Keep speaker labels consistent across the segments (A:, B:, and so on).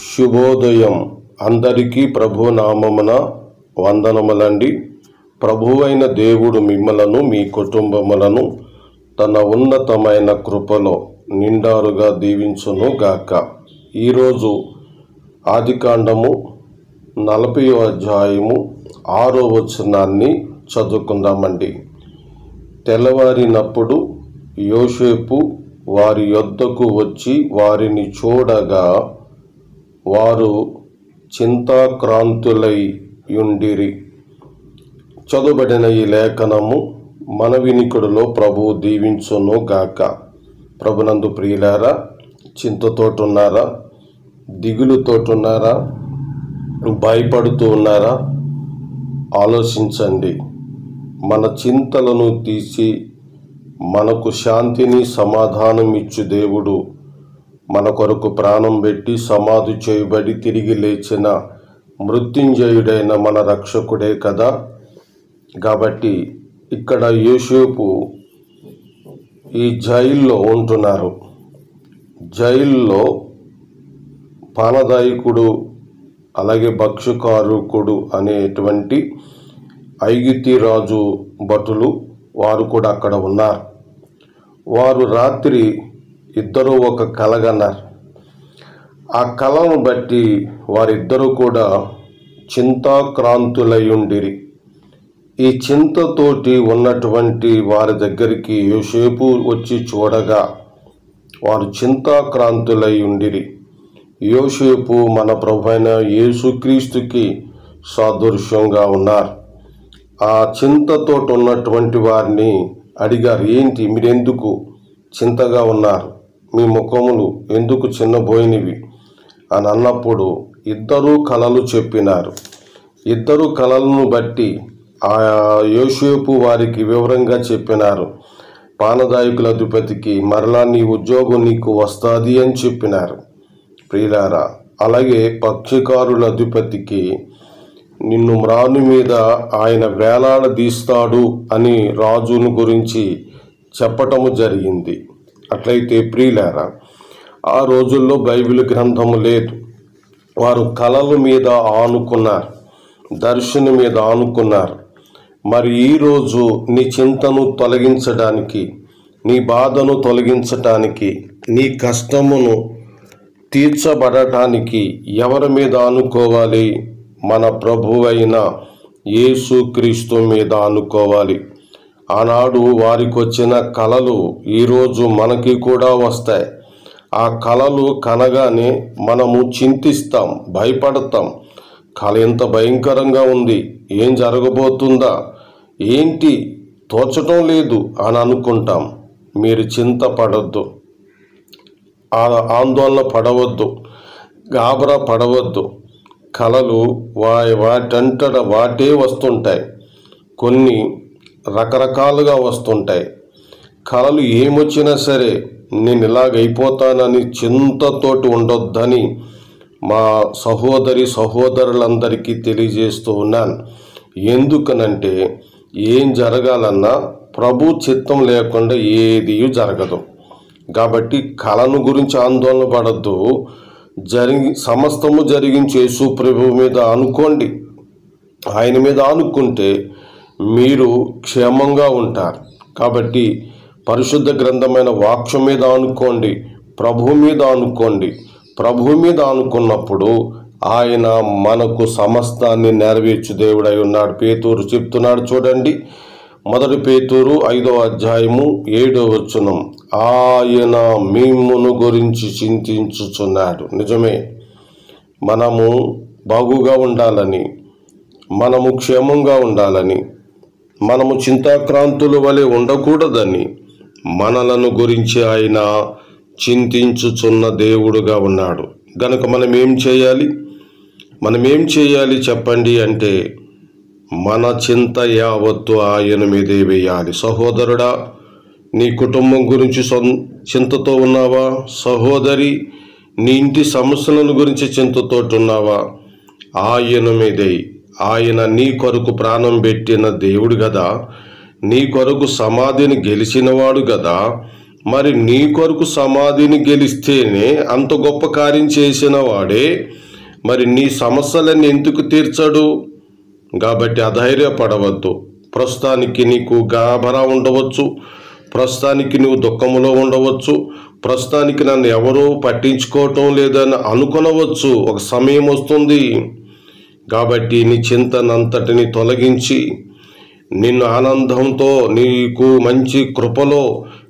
A: శుభోదయం. అందరికీ ప్రభు నామమున వందనములండి. ప్రభువైన దేవుడు మిమ్మలను మీ కుటుంబములను తన ఉన్నతమైన కృపలో నిండారుగా దీవించును గాక. ఈరోజు ఆదికాండము 40వ అధ్యాయము 6వ వచనాన్ని చదువుకుందామండి. తెల్లవారినప్పుడు యోసేపు వారి యొద్దకు వచ్చి వారిని చూడగా వారు చింతాక్రాంతులై యుండిరి. చదువుబడిన ఈ లేఖనము మన వినికుడిలో ప్రభువు దీవించును గాక. ప్రభునందు ప్రియులారా, చింతతోటున్నారా? దిగులుతోటున్నారా? భయపడుతూ ఉన్నారా? ఆలోచించండి. మన చింతలను తీసి మనకు శాంతిని సమాధానం ఇచ్చు దేవుడు మన కొరకు ప్రాణం పెట్టి సమాధి చేయబడి తిరిగి లేచిన మృత్యుంజయుడైన మన రక్షకుడే కదా. కాబట్టి ఇక్కడ యోసేపు ఈ జైల్లో ఉంటున్నారు. జైల్లో పానదాయకుడు అలాగే భక్ష్యకారకుడు అనేటువంటి ఐగుప్తు రాజు భటులు వారు కూడా అక్కడ ఉన్నారు. వారు రాత్రి ఇద్దరు ఒక కలగన్నారు. ఆ కలను బట్టి వారిద్దరూ కూడా చింతాక్రాంతులయుండిరి. ఈ చింతతోటి ఉన్నటువంటి వారి దగ్గరికి యోసేపు వచ్చి చూడగా వారు చింతాక్రాంతులయుండిరి. యోసేపు మన ప్రభువైన యేసుక్రీస్తుకి సాదృశ్యంగా ఉన్నారు. ఆ చింతతోటి ఉన్నటువంటి వారిని అడిగారు, ఏంటి మీరెందుకు చింతగా ఉన్నారు? మీ ముఖములు ఎందుకు చిన్నబోయినవి అని అన్నప్పుడు ఇద్దరు కలలు చెప్పినారు. ఇద్దరు కలలను బట్టి ఆ యోసేపు వారికి వివరంగా చెప్పినారు. పానదాయకుల అధిపతికి మరలా నీ ఉద్యోగం నీకు వస్తుంది అని చెప్పినారు. ప్రియులారా, అలాగే పక్షికారుల అధిపతికి నిన్ను మ్రాను మీద ఆయన వేలాడదీస్తాడు అని రాజును గురించి చెప్పటము జరిగింది. అట్లయితే ప్రియులారా, ఆ రోజుల్లో బైబిల్ గ్రంథము లేదు. వారు కలల మీద ఆనుకున్నారు, దర్శనం మీద ఆనుకున్నారు. మరి ఈరోజు నీ చింతను తొలగించడానికి, నీ బాధను తొలగించటానికి, నీ కష్టమును తీర్చబడటానికి ఎవరి మీద ఆనుకోవాలి? మన ప్రభువైన యేసుక్రీస్తు మీద ఆనుకోవాలి. ఆనాడు వారికి వచ్చిన కలలు ఈరోజు మనకి కూడా వస్తాయి. ఆ కలలు కనగానే మనము చింతిస్తాం, భయపడతాం. కల ఎంత భయంకరంగా ఉంది, ఏం జరగబోతుందా, ఏంటి తోచటం లేదు అని అనుకుంటాం. మీరు చింతపడొద్దు, ఆందోళన పడవద్దు, గాబరా పడవద్దు. కలలు వాటంతట వాటే వస్తుంటాయి. కొన్ని రకరకాలుగా వస్తుంటాయి. కలలు ఏమొచ్చినా సరే నేను ఇలాగైపోతానని చింతతోటి ఉండొద్దని మా సహోదరులందరికీ తెలియజేస్తూ ఉన్నాను. ఎందుకనంటే ఏం జరగాలన్నా ప్రభు చిత్తం లేకుండా ఏది జరగదు. కాబట్టి కలను గురించి ఆందోళన పడద్దు. సమస్తము జరిగించే యేసు ప్రభు మీద అనుకోండి. ఆయన మీద ఆనుకుంటే మీరు క్షేమంగా ఉంటారు. కాబట్టి పరిశుద్ధ గ్రంథమైన వాక్యం మీద ఆనుకోండి, ప్రభు మీద ఆనుకోండి. ప్రభు మీద ఆనుకున్నప్పుడు ఆయన మనకు సమస్తాన్ని నెరవేర్చు దేవుడై ఉన్నాడు. పేతురు చెప్తున్నాడు చూడండి, 1 పేతురు 5వ అధ్యాయము 7వ వచనం, ఆయన మిమ్మును గురించి చింతించుచున్నాడు. నిజమే, మనము బాగుగా ఉండాలని, మనము క్షేమంగా ఉండాలని, మనము చింతాక్రాంతుల వలె ఉండకూడదని మనలను గురించి ఆయన చింతించుచున్న దేవుడుగా ఉన్నాడు. గనుక మనం ఏం చేయాలి చెప్పండి అంటే మన చింత యావత్తు ఆయన మీదే వేయాలి. సహోదరుడా, నీ కుటుంబం గురించి చింతతో ఉన్నావా? సహోదరి, నీ ఇంటి సమస్యలను గురించి చింతతోటి ఉన్నావా? ఆయన మీదే. ఆయన నీ కొరకు ప్రాణం పెట్టిన దేవుడు కదా, నీ కొరకు సమాధిని గెలిచినవాడు కదా. మరి నీ కొరకు సమాధిని గెలిస్తేనే అంత గొప్ప కార్యం చేసిన వాడే మరి నీ సమస్యలన్నీ ఎందుకు తీర్చడు? కాబట్టి అధైర్యపడవద్దు. ప్రస్తుతానికి నీకు గాబరా ఉండవచ్చు, ప్రస్తుతానికి నువ్వు దుఃఖంలో ఉండవచ్చు, ప్రస్తుతానికి నన్ను ఎవరూ పట్టించుకోవటం లేదని అనుకొనవచ్చు. ఒక సమయం వస్తుంది. కాబట్టి నీ చింతనంతటిని తొలగించి నిన్ను ఆనందంతో, నీకు మంచి కృపలో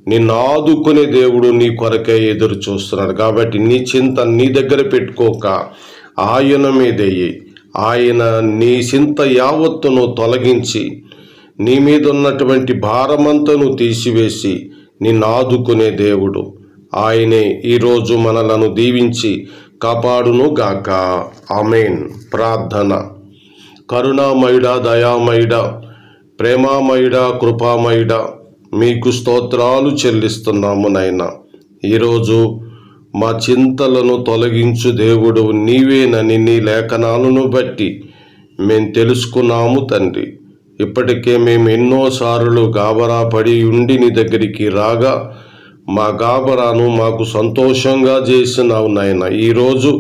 A: నిన్ను ఆదుకునే దేవుడు నీ కొరకే ఎదురు చూస్తున్నాడు. కాబట్టి నీ చింత నీ దగ్గర పెట్టుకోక ఆయన మీదయ్యి, ఆయన నీ చింత యావత్తును తొలగించి నీ మీద ఉన్నటువంటి భారమంతను తీసివేసి నిన్ను ఆదుకునే దేవుడు ఆయనే ఈరోజు మనలను దీవించి కాపాడును గాక. ఆమేన్. ప్రార్థన. కరుణామయుడా, దయామయుడా, ప్రేమామయుడా, కృపామయుడా, మీకు స్తోత్రాలు చెల్లిస్తున్నాము నాయనా. ఈరోజు మా చింతలను తొలగించు దేవుడు నీవేనని నీ లేఖనాలను బట్టి మేము తెలుసుకున్నాము తండ్రి. ఇప్పటికే మేము ఎన్నోసార్లు గాబరా పడి ఉండి నీ దగ్గరికి రాగా మా గాబరాను మాకు సంతోషంగా చేసినావు నాయన. ఈరోజు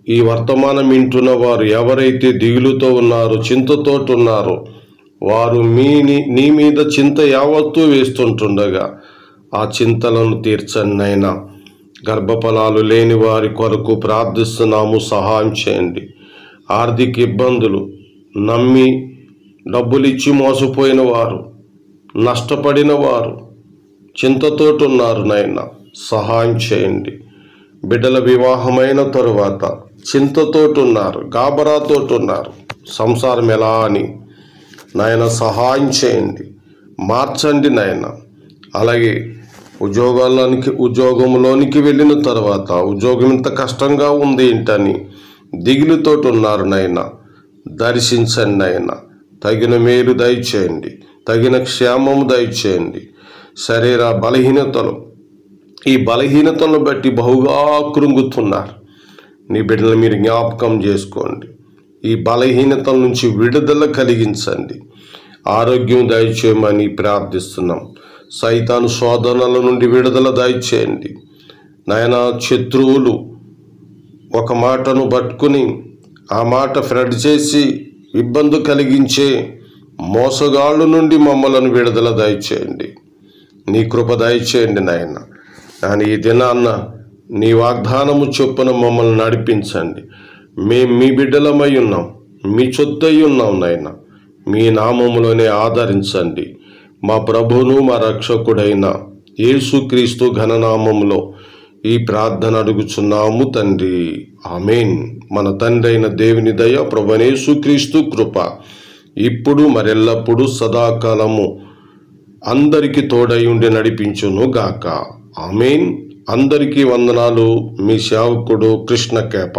A: ఈ వర్తమానం వింటున్న వారు ఎవరైతే దిగులుతో ఉన్నారో, చింతతో ఉన్నారో, వారు నీ మీద చింత యావత్తూ వేస్తుంటుండగా ఆ చింతలను తీర్చండి నాయనా. గర్భఫలాలు లేని వారి కొరకు ప్రార్థిస్తున్నాము, సహాయం చేయండి. ఆర్థిక ఇబ్బందులు, నమ్మి డబ్బులిచ్చి మోసపోయిన వారు, నష్టపడిన వారు చింతతోటున్నారు నాయన, సహాయం చేయండి. బిడ్డల వివాహమైన తరువాత చింతతోటున్నారు, గాబరాతోటున్నారు, సంసారం ఎలా అని నాయన సహాయం చేయండి, మార్చండి నాయన. అలాగే ఉద్యోగంలోనికి వెళ్ళిన తర్వాత ఉద్యోగం ఇంత కష్టంగా ఉంది ఏంటని దిగులుతోటి ఉన్నారు నాయన, దర్శించండి నాయన. తగిన మేలు దయచేయండి, తగిన క్షేమము దయచేయండి. శరీర బలహీనతలు, ఈ బలహీనతలను బట్టి బహుగా కృంగుతున్నారు నీ బిడ్డలు మీరు జ్ఞాపకం చేసుకోండి. ఈ బలహీనతల నుంచి విడుదల కలిగించండి, ఆరోగ్యం దయచేయమని ప్రార్థిస్తున్నాం. సైతాను శోధనల నుండి విడుదల దయచేయండి నాయన. శత్రువులు ఒక మాటను పట్టుకుని ఆ మాట ఫ్రెడ్ చేసి ఇబ్బంది కలిగించే మోసగాళ్ళ నుండి మమ్మలను విడుదల దయచేయండి, నీ కృప దయచేయండి నాయన. కానీ ఈ దినాన్న నీ వాగ్దానము చొప్పున మమ్మల్ని నడిపించండి. మేము మీ బిడ్డలమై ఉన్నాం, మీ చొత్తై ఉన్నాం నాయన. మీ నామములోనే ఆదరించండి. మా ప్రభువును మా రక్షకుడైన యేసుక్రీస్తు ఘననామములో ఈ ప్రార్థన అడుగుచున్నాము తండ్రి. ఆమేన్. మన తండ్రి అయిన దేవుని దయ, ప్రభువైన యేసుక్రీస్తు కృప ఇప్పుడు మరెల్లప్పుడు సదాకాలము అందరికీ తోడై ఉండి నడిపించును గాక. ఆమేన్. అందరికీ వందనాలు. మీ సేవకుడు కృష్ణ కేప.